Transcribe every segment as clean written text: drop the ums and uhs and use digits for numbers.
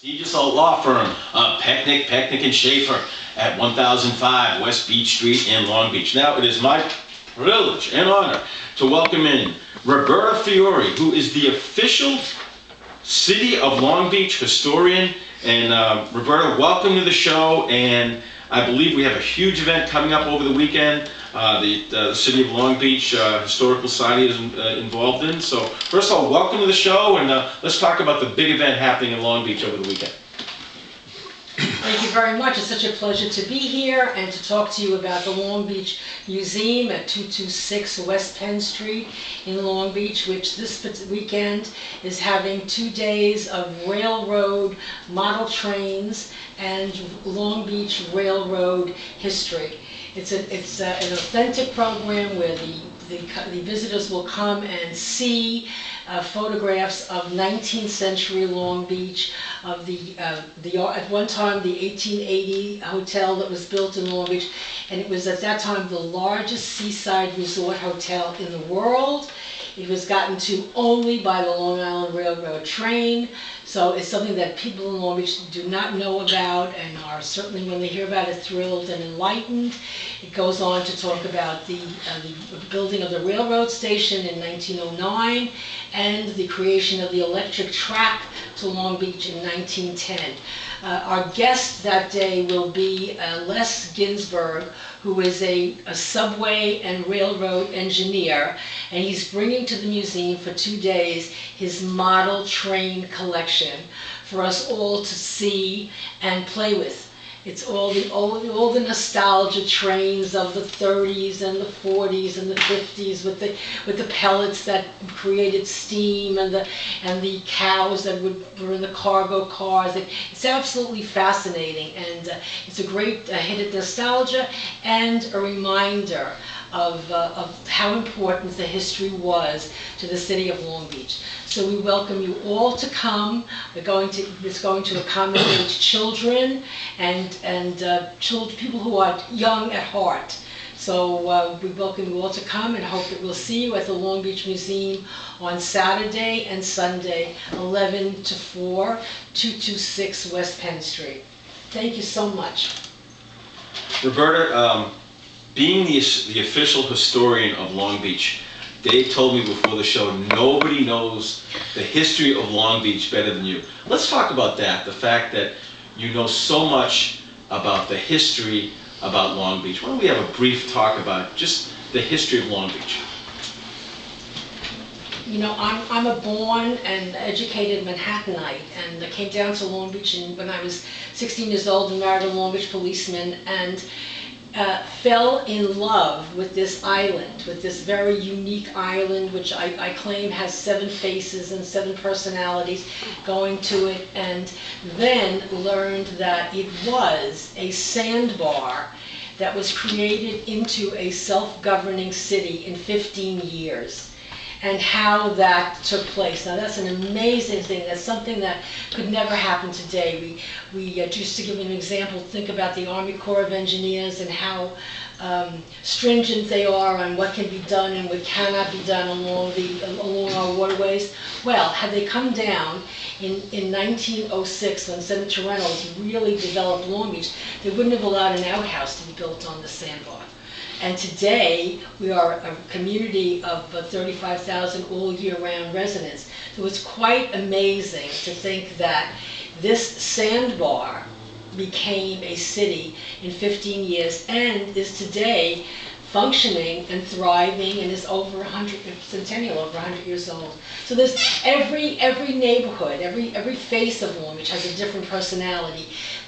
Prestigious law firm, Pecknick and Schaefer at 1005 West Beach Street in Long Beach. Now, it is my privilege and honor to welcome in Roberta Fiore, who is the official City of Long Beach historian. And Roberta, welcome to the show. And I believe we have a huge event coming up over the weekend. The City of Long Beach Historical Society is involved in. So first of all, welcome to the show, and let's talk about the big event happening in Long Beach over the weekend. Thank you very much. It's such a pleasure to be here and to talk to you about the Long Beach Museum at 226 West Penn Street in Long Beach, which this weekend is having 2 days of railroad model trains and Long Beach Railroad history. It's an authentic program where the visitors will come and see photographs of 19th century Long Beach, of at one time the 1880 hotel that was built in Long Beach, and it was at that time the largest seaside resort hotel in the world. It was gotten to only by the Long Island Railroad train, so it's something that people in Long Beach do not know about and are certainly, when they hear about it, thrilled and enlightened. It goes on to talk about the building of the railroad station in 1909 and the creation of the electric track to Long Beach in 1910. Our guest that day will be Les Ginsberg, who is a subway and railroad engineer, and he's bringing to the museum for 2 days his model train collection for us all to see and play with. It's all the nostalgia trains of the 30s and the 40s and the 50s with the pellets that created steam and the cows that were in the cargo cars. It's absolutely fascinating, and it's a great hit of nostalgia and a reminder of how important the history was to the city of Long Beach. So we welcome you all to come. It's going to accommodate children and people who are young at heart. So we welcome you all to come and hope that we'll see you at the Long Beach Museum on Saturday and Sunday, 11 to 4, 226 West Penn Street. Thank you so much. Roberta, being the official historian of Long Beach, Dave told me before the show, nobody knows the history of Long Beach better than you. Let's talk about that, the fact that you know so much about the history about Long Beach. Why don't we have a brief talk about just the history of Long Beach? You know, I'm a born and educated Manhattanite, and I came down to Long Beach when I was 16 years old and married a Long Beach policeman, and fell in love with this island, with this very unique island, which I claim has 7 faces and 7 personalities going to it, and then learned that it was a sandbar that was created into a self-governing city in 15 years. And how that took place. Now that's an amazing thing. That's something that could never happen today. Just to give an example, think about the Army Corps of Engineers and how stringent they are on what can be done and what cannot be done along our waterways. Well, had they come down in 1906 when Senator Reynolds really developed Long Beach, they wouldn't have allowed an outhouse to be built on the sandbar. And today, we are a community of 35,000 all year-round residents. So it's quite amazing to think that this sandbar became a city in 15 years and is today functioning and thriving and is over 100, centennial, over 100 years old. So there's every neighborhood, every face of Long Beach has a different personality.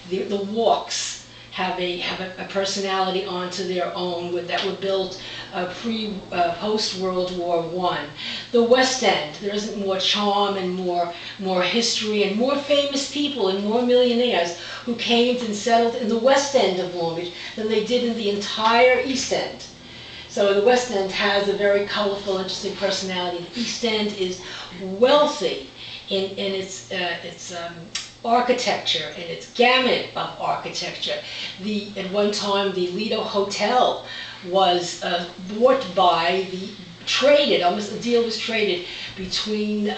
The walks have a personality onto their own that were built post World War I. The West End, there isn't more charm and more history and more famous people and more millionaires who came and settled in the West End of Long Beach than they did in the entire East End. So the West End has a very colorful, interesting personality. The East End is wealthy in its architecture and its gamut of architecture. At one time, the Lido Hotel was bought by almost a deal was traded between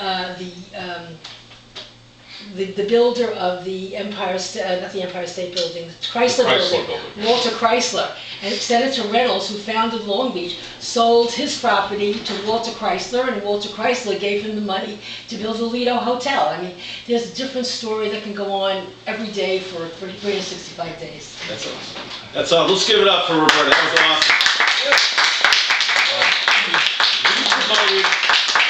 the builder of the not the Empire State Building, the Chrysler Building, Walter Chrysler, and Senator Reynolds, who founded Long Beach, sold his property to Walter Chrysler, and Walter Chrysler gave him the money to build the Lido Hotel. I mean, there's a different story that can go on every day for 365 days. That's awesome. That's all. Let's give it up for Roberta. That was awesome. We promoted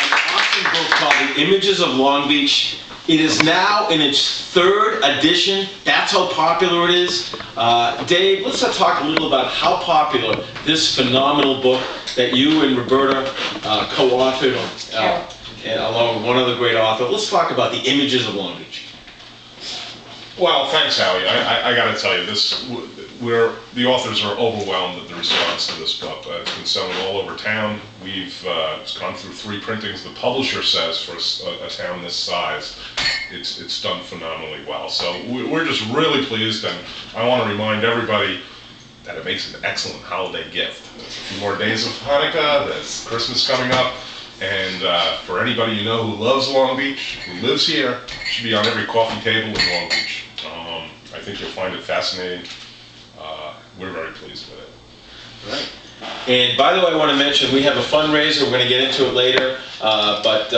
an awesome book called The Images of Long Beach. It is now in its 3rd edition. That's how popular it is. Dave, let's talk a little about how popular this phenomenal book that you and Roberta co-authored and along with one other great author. Let's talk about The Images of Long Beach. Well, thanks, Howie. I got to tell you, the authors are overwhelmed at the response to this book. It's been selling all over town. It's gone through 3 printings. The publisher says for a town this size, it's done phenomenally well. So we're just really pleased, and I want to remind everybody that it makes an excellent holiday gift. There's a few more days of Hanukkah. There's Christmas coming up. And for anybody you know who loves Long Beach, who lives here, it should be on every coffee table in Long Beach. I think you'll find it fascinating. We're very pleased with it. Right. And by the way, I want to mention we have a fundraiser. We're going to get into it later. But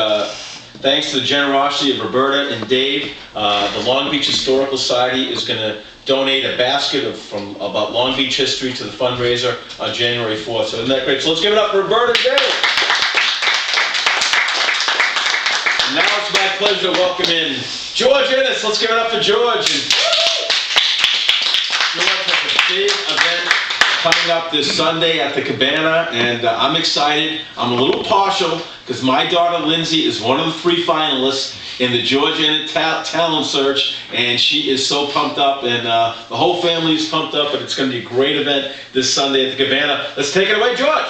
thanks to the generosity of Roberta and Dave, the Long Beach Historical Society is going to donate a basket about Long Beach history to the fundraiser on January 4th. So isn't that great? So let's give it up for Roberta and Dave. And now it's my pleasure to welcome in George Ennis. Let's give it up for George. George has a big event coming up this Sunday at the Cabana, and I'm excited. I'm a little partial because my daughter Lindsay is one of the 3 finalists in the George Ennis Talent Search, and she is so pumped up, and the whole family is pumped up, and it's going to be a great event this Sunday at the Cabana. Let's take it away, George.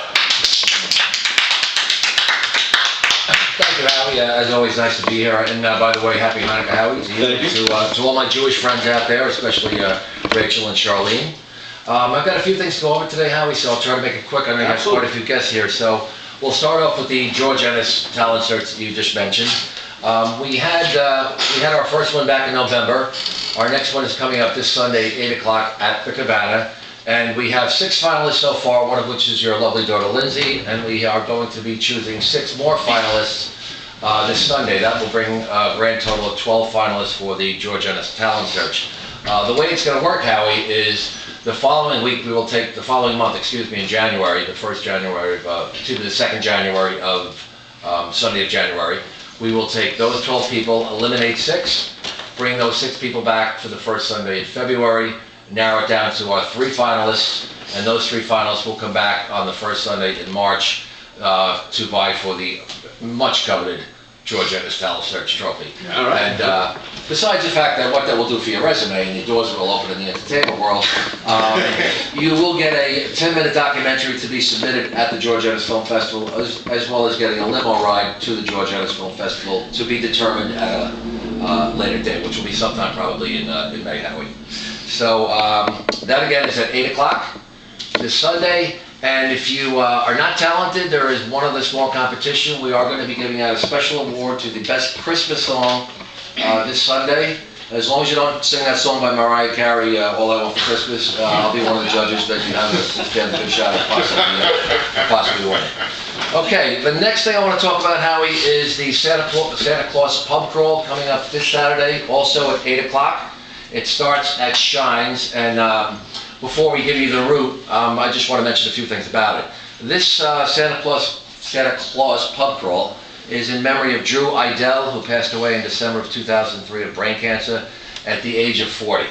Thank you, Howie. As always, nice to be here. And by the way, happy Hanukkah, Howie, to all my Jewish friends out there, especially Rachel and Charlene. I've got a few things to go over today, Howie, so I'll try to make it quick. I know you have quite a few guests here. So we'll start off with the George Ennis Talent Search that you just mentioned. We had our first one back in November. Our next one is coming up this Sunday at 8 o'clock at the Cabana. And we have 6 finalists so far, one of which is your lovely daughter Lindsay, and we are going to be choosing 6 more finalists this Sunday. That will bring a grand total of 12 finalists for the George Ennis Talent Search. The way it's going to work, Howie, is the following week we will take, the following month, in January, the 2nd January of Sunday of January, we will take those 12 people, eliminate 6, bring those 6 people back for the first Sunday in February, narrow it down to our 3 finalists, and those 3 finalists will come back on the first Sunday in March to vie for the much coveted George Ennis Talent Search Trophy. All right. And besides the fact that what that will do for your resume and your doors will open in the entertainment world, you will get a 10-minute documentary to be submitted at the George Ennis Film Festival, as well as getting a limo ride to the George Ennis Film Festival to be determined at a later date, which will be sometime probably in May, Howie. So that again is at 8 o'clock this Sunday. And if you are not talented, there is one other small competition. We are going to be giving out a special award to the best Christmas song this Sunday. As long as you don't sing that song by Mariah Carey, All I Want for Christmas, I'll be one of the judges that you have a good shot at possibly winning. Okay, the next thing I want to talk about, Howie, is the Santa Claus pub crawl coming up this Saturday, also at 8 o'clock. It starts at Shines, and before we give you the route, I just want to mention a few things about it. This Santa Claus pub crawl is in memory of Drew Idell, who passed away in December of 2003 of brain cancer at the age of 40.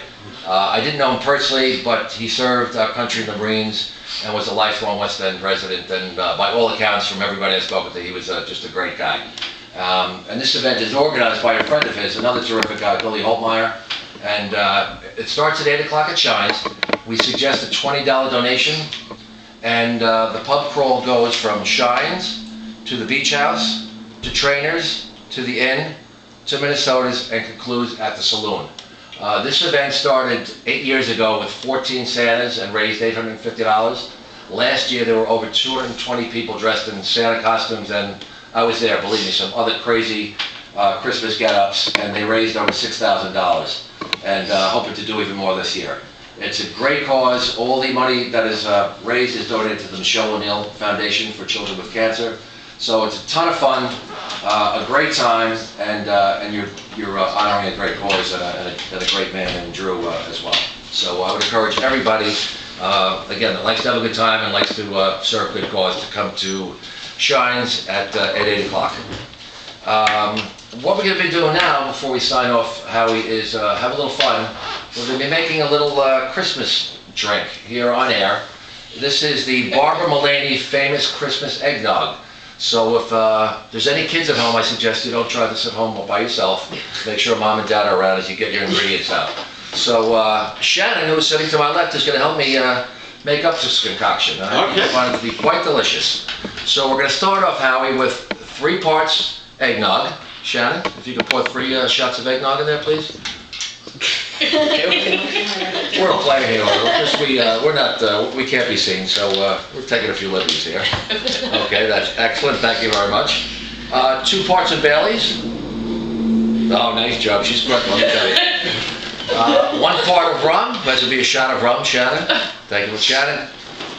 I didn't know him personally, but he served our country in the Marines and was a lifelong West End resident, and by all accounts from everybody I spoke with, he was just a great guy. And this event is organized by a friend of his, another terrific guy, Billy Holtmeyer, and it starts at 8 o'clock at Shines. We suggest a $20 donation, and the pub crawl goes from Shines to the Beach House, to Trainers, to the Inn, to Minnesota's, and concludes at the Saloon. This event started 8 years ago with 14 Santas and raised $850. Last year there were over 220 people dressed in Santa costumes, and I was there, believe me, some other crazy Christmas get-ups, and they raised over $6,000, and hoping to do even more this year. It's a great cause. All the money that is raised is donated to the Michelle O'Neill Foundation for Children with Cancer. So it's a ton of fun, a great time, and you're honoring a great cause and a great man named Drew as well. So I would encourage everybody, again, that likes to have a good time and likes to serve a good cause to come to Shines at 8 o'clock. What we're going to be doing now, before we sign off, Howie, is have a little fun. We're going to be making a little Christmas drink here on air. This is the Barbara Mullaney famous Christmas eggnog. So if there's any kids at home, I suggest you don't try this at home by yourself. Make sure mom and dad are around as you get your ingredients out. So Shannon, who is sitting to my left, is going to help me make up this concoction. I find it to be quite delicious. So we're going to start off, Howie, with 3 parts eggnog. Shannon, if you could pour 3 shots of eggnog in there, please. We're a player here. We can't be seen, so we're taking a few liberties here. Okay, that's excellent. Thank you very much. 2 parts of Bailey's. Oh, nice job. She's quick, let me tell you. 1 part of rum. That would be a shot of rum, Shannon. Thank you, Shannon.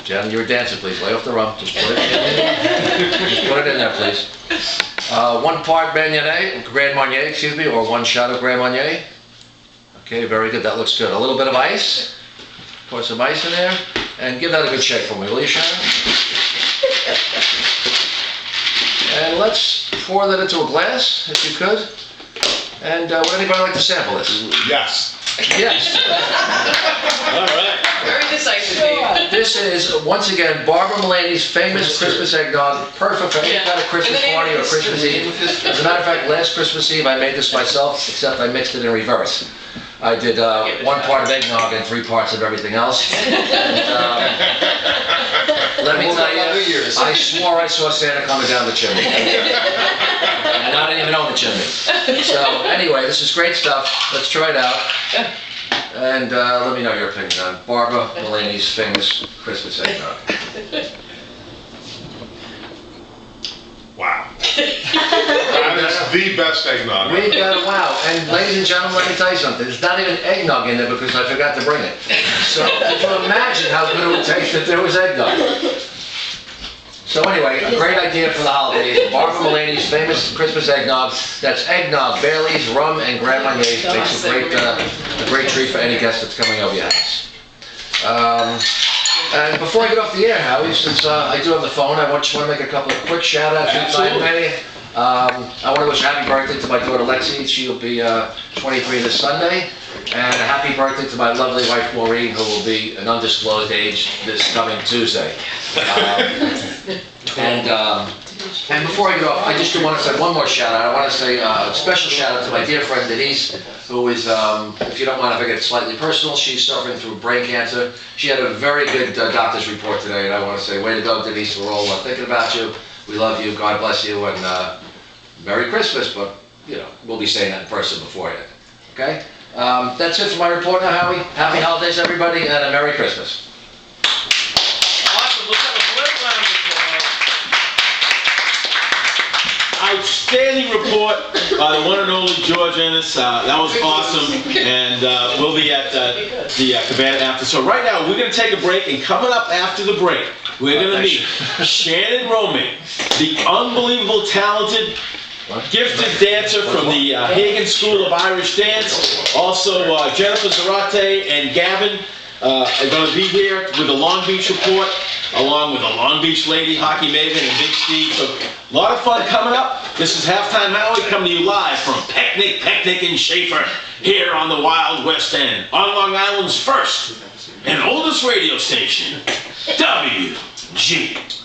Shannon, you're a dancer, please. Lay off the rum. Just put it in there. Just put it in there, please. 1 part Grand Marnier, excuse me, or 1 shot of Grand Marnier. Okay, very good. That looks good. A little bit of ice. Pour some ice in there, and give that a good shake for me, will you, Shannon? And let's pour that into a glass, if you could. And would anybody like to sample this? Yes. Yes. All right. Very decisive, Dave. This is, once again, Barbara Mullaney's famous Christmas eggnog, perfect for any kind of Christmas party or Christmas Eve. As a matter of fact, last Christmas Eve I made this myself, except I mixed it in reverse. I did 1 part of eggnog and 3 parts of everything else. And, let me tell you, I swore I saw Santa coming down the chimney. And I didn't even own the chimney. So anyway, this is great stuff. Let's try it out. And let me know your opinion on Barbara Mullaney's famous Christmas eggnog. Wow. That is the best eggnog. We got, wow. And ladies and gentlemen, let me tell you something. There's not even eggnog in there because I forgot to bring it. So you can imagine how good it would taste if there was eggnog. So anyway, a great idea for the holidays. Barbara Mullaney's famous Christmas eggnog. That's eggnog, Bailey's, rum, and Grand Marnier. Makes a great treat for any guest that's coming over your house. And before I get off the air, Howie, since I do have the phone, I just want to make a couple of quick shout-outs. Absolutely. I want to wish a happy birthday to my daughter Lexi. She'll be 23 this Sunday. And a happy birthday to my lovely wife Maureen, who will be an undisclosed age this coming Tuesday. And before I get off, I just want to say one more shout-out. I want to say a special shout-out to my dear friend Denise, who is, if you don't mind if I get slightly personal, she's suffering through brain cancer. She had a very good doctor's report today, and I want to say, way to go, Denise. We're all thinking about you. We love you. God bless you, and Merry Christmas, but, you know, we'll be saying that in person before you. Okay? That's it for my report now, Howie. Happy holidays, everybody, and a Merry Christmas. Awesome. Let's have a great round of applause. Outstanding report by the one and only George Ennis. That was awesome, and we'll be at the cabana after. So right now, we're going to take a break, and coming up after the break, we're going to meet Shannon Romay, the unbelievable, talented, gifted dancer from the Hagen School of Irish Dance. Also, Jennifer Zarate and Gavin are going to be here with the Long Beach report, along with the Long Beach lady, Hockey Maven, and Big Steve. So a lot of fun coming up. This is Halftime Howie coming to you live from Pecnic and Schaefer here on the Wild West End, on Long Island's first and oldest radio station, WGB.